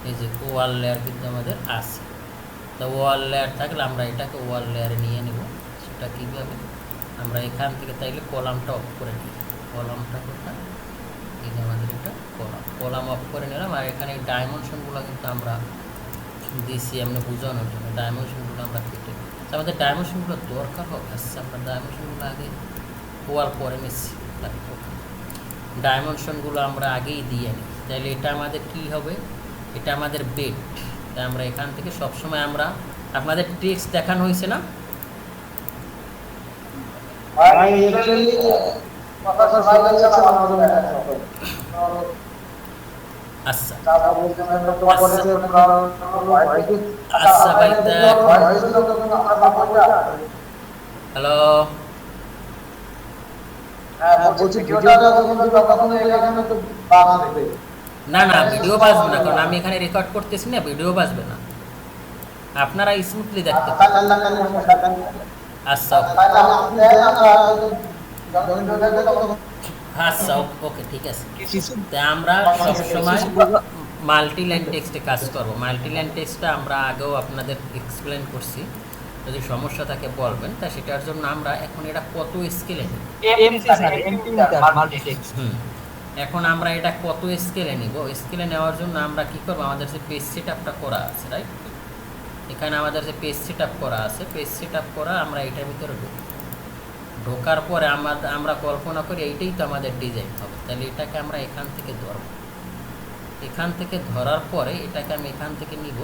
এই যে ওয়াল লেয়ার কিন্তু আমাদের আছে। তো ওয়াল লেয়ার থাকলে আমরা এটাকে ওয়াল লেয়ারে নিয়ে নেব। সেটা কীভাবে, আমরা এখান থেকে তাইলে কলামটা অফ করে নিই। কলামটা কোথায়, এই যে আমাদের এটা কলাম অফ করে নিলাম। আর এখানে এই ডাইমেনশনগুলো কিন্তু আমরা দিয়েছি এমনি বোঝানোর জন্য, ডাইমেনশনগুলো আমরা কেটে নিই। আমাদের ডাইমেনশনগুলো দরকার হবে, আচ্ছা আমরা ডাইমেনশনগুলো আগে ওয়াল পরে নিচ্ছি। ডাইমেনশনগুলো আমরা আগেই দিয়ে নিই, তাহলে এটা আমাদের কি হবে, এটা আমাদের বেড। তাই আমরা এখান থেকে সবসময় আমরা, আপনাদের টেক্সট দেখানো হয়েছে না? আচ্ছা আচ্ছা ভাই, হ্যালো, না না ভিডিও বাজবে না, কারণ আমি এখানে রেকর্ড করতেছি না, ভিডিও বাজবে না, আপনারা স্মুথলি দেখতে পাবেন। আচ্ছা আচ্ছা ওকে ঠিক আছে। তাই আমরা সবসময় মাল্টি লাইন টেক্সটে কাজ করব। মাল্টি লাইন টেক্সটটা আমরা আগেও আপনাদের এক্সপ্লেন করছি, যদি সমস্যা থাকে বলবেন। তা সেটার জন্য আমরা এখন এটা কত স্কেলে নিব, এখন আমরা এটা কত স্কেলে নিব, স্কেলে নেওয়ার জন্য আমরা কি করব, আমাদের যে পেজ সেট আপটা করা আছে, রাইট, এখানে আমাদের যে পেজ সেট আপ করা আছে, পেজ সেট আপ করা, আমরা এটার ভিতরে ঢোকার পরে আমরা কল্পনা করি এইটাই তো আমাদের ডিজাইন হবে। তাহলে এটাকে আমরা এখান থেকে ধরব, এখান থেকে ধরার পরে এটাকে আমি এখান থেকে নিব।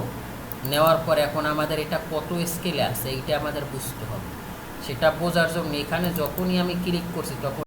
নেওয়ার পরে এখন আমাদের এটা কত স্কেলে আছে এইটা আমাদের বুঝতে হবে। সেটা বোঝার জন্য এখানে যখনই আমি ক্লিক করছি তখন